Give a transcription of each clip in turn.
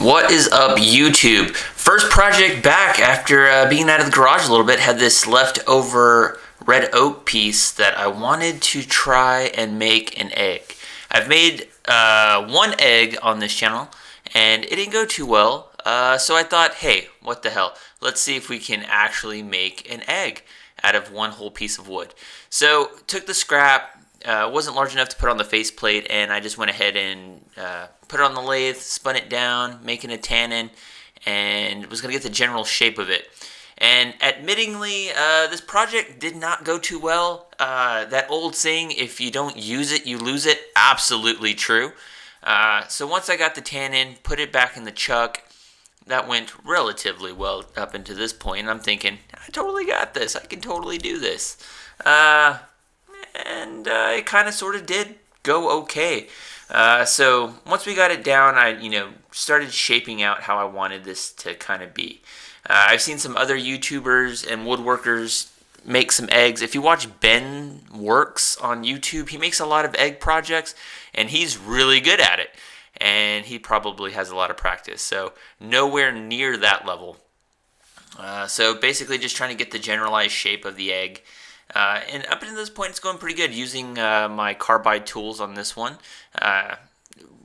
What is up, YouTube? First project back after being out of the garage a little bit. Had this leftover red oak piece that I wanted to try and make an egg. I've made one egg on this channel and it didn't go too well. So I thought, hey, what the hell? Let's see if we can actually make an egg out of one whole piece of wood. So took the scrap. Wasn't large enough to put on the faceplate, and I just went ahead and put it on the lathe, spun it down, making a tannin, and was going to get the general shape of it. And admittingly, this project did not go too well. That old saying, if you don't use it, you lose it, absolutely true. So once I got the tannin, put it back in the chuck, that went relatively well up until this point. And I'm thinking, I totally got this. I can totally do this. And it kind of sort of did go okay. So once we got it down, I started shaping out how I wanted this to kind of be. I've seen some other YouTubers and woodworkers make some eggs. If you watch Ben Works on YouTube, he makes a lot of egg projects, and he's really good at it. And he probably has a lot of practice. So nowhere near that level. So basically just trying to get the generalized shape of the egg. And up until this point, it's going pretty good using my carbide tools on this one.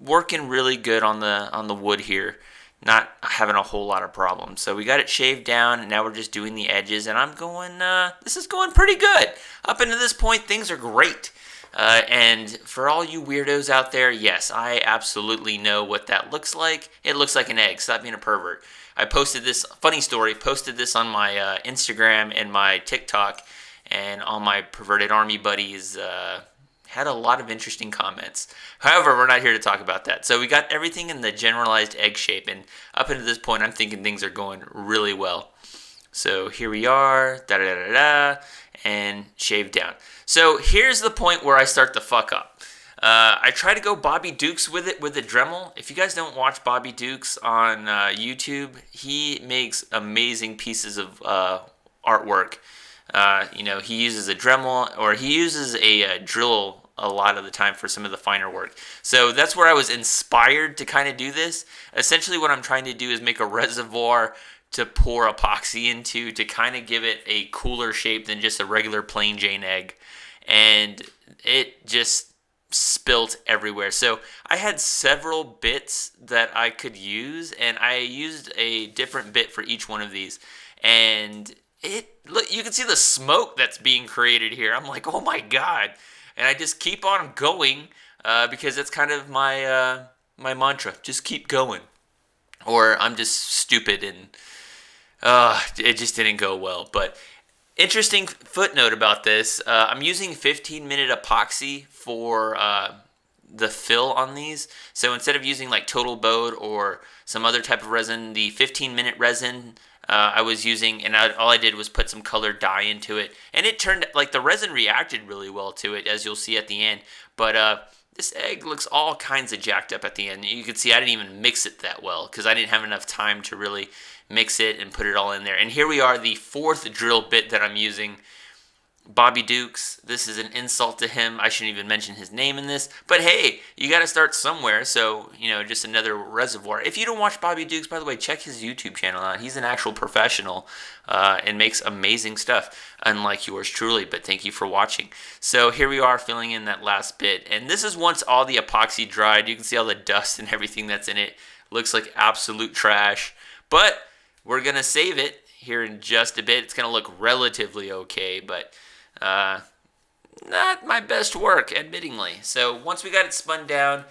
Working really good on the wood here, not having a whole lot of problems. So we got it shaved down, and now we're just doing the edges, and I'm going, this is going pretty good. Up until this point, things are great. And for all you weirdos out there, yes, I absolutely know what that looks like. It looks like an egg. Stop being a pervert. I posted this, funny story, posted this on my Instagram and my TikTok, and all my perverted army buddies had a lot of interesting comments. However, we're not here to talk about that. So we got everything in the generalized egg shape, and up until this point, I'm thinking things are going really well. So here we are, da-da-da-da-da, and shaved down. So here's the point where I start to fuck up. I try to go Bobby Dukes with it with the Dremel. If you guys don't watch Bobby Dukes on YouTube, he makes amazing pieces of artwork. He uses a Dremel, or he uses a drill a lot of the time for some of the finer work. So that's where I was inspired to kind of do this. Essentially what I'm trying to do is make a reservoir to pour epoxy into to kind of give it a cooler shape than just a regular plain Jane egg. And it just spilt everywhere. So I had several bits that I could use, and I used a different bit for each one of these. And look, you can see the smoke that's being created here. I'm like, oh my god. And I just keep on going because that's kind of my my mantra. Just keep going. Or I'm just stupid and it just didn't go well. But interesting footnote about this. I'm using 15-minute epoxy for the fill on these. So instead of using like Total Bode or some other type of resin, the 15-minute resin I was using, and all I did was put some colored dye into it, and it turned, like, the resin reacted really well to it, as you'll see at the end. But this egg looks all kinds of jacked up at the end. You can see I didn't even mix it that well because I didn't have enough time to really mix it and put it all in there. And here we are, the fourth drill bit that I'm using. Bobby Dukes, this is an insult to him. I shouldn't even mention his name in this. But hey, you got to start somewhere. So, just another reservoir. If you don't watch Bobby Dukes, by the way, check his YouTube channel out. He's an actual professional and makes amazing stuff, unlike yours truly. But thank you for watching. So here we are filling in that last bit. And this is once all the epoxy dried. You can see all the dust and everything that's in it. Looks like absolute trash. But we're going to save it here in just a bit. It's going to look relatively okay, but not my best work, admittingly. So once we got it spun down,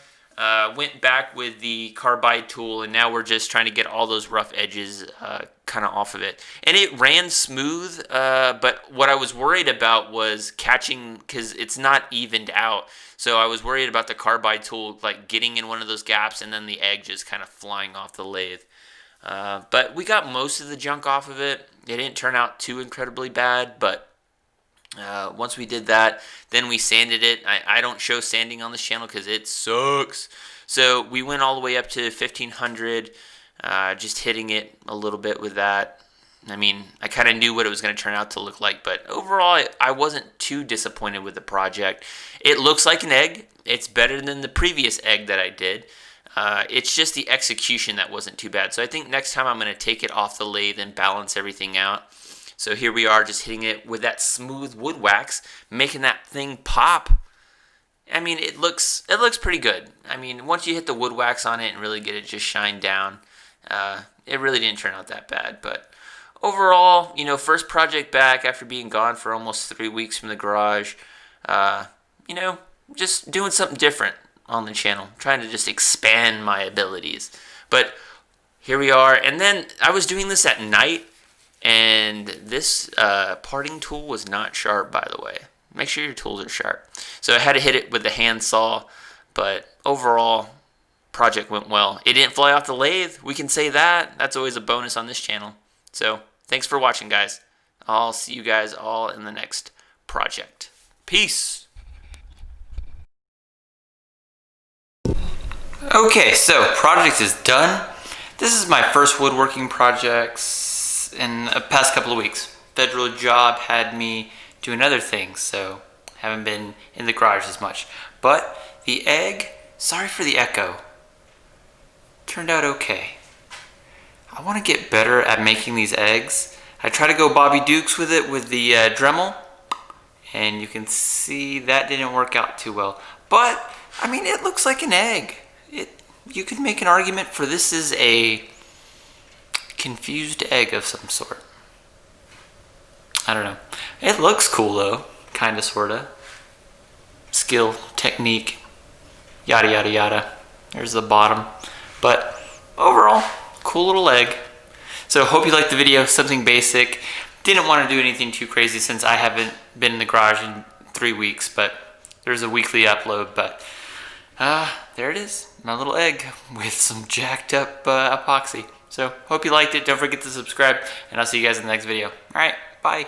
went back with the carbide tool, and now we're just trying to get all those rough edges kind of off of it. And it ran smooth, but what I was worried about was catching, because it's not evened out. So I was worried about the carbide tool like getting in one of those gaps and then the egg just kind of flying off the lathe. But we got most of the junk off of it. It didn't turn out too incredibly bad, but once we did that, then we sanded it. I don't show sanding on this channel because it sucks. So we went all the way up to 1500, just hitting it a little bit with that. I mean, I kind of knew what it was going to turn out to look like, but overall, I wasn't too disappointed with the project. It looks like an egg. It's better than the previous egg that I did. It's just the execution that wasn't too bad. So I think next time I'm going to take it off the lathe and balance everything out. So here we are, just hitting it with that smooth wood wax, making that thing pop. I mean, it looks pretty good. I mean, once you hit the wood wax on it and really get it just shined down, it really didn't turn out that bad. But overall, you know, first project back after being gone for almost 3 weeks from the garage. You know, just doing something different on the channel, trying to just expand my abilities. But here we are. And then I was doing this at night, and this parting tool was not sharp, by the way. Make sure your tools are sharp. So I had to hit it with the hand saw, but overall, project went well. It didn't fly off the lathe. We can say that. That's always a bonus on this channel. So thanks for watching, guys. I'll see you guys all in the next project. Peace. Okay, so project is done. This is my first woodworking projects in the past couple of weeks. Federal job had me doing other things, so haven't been in the garage as much. But the egg, sorry for the echo, turned out okay. I want to get better at making these eggs. I try to go Bobby Dukes with it with the Dremel, and you can see that didn't work out too well. But, I mean, it looks like an egg. You could make an argument for this is a confused egg of some sort. I don't know. It looks cool though, kinda sorta. Skill, technique, yada yada yada. There's the bottom. But overall, cool little egg. So hope you liked the video, something basic. Didn't want to do anything too crazy since I haven't been in the garage in 3 weeks, but there's a weekly upload. But there it is, my little egg with some jacked up epoxy. So hope you liked it. Don't forget to subscribe, and I'll see you guys in the next video. All right, bye.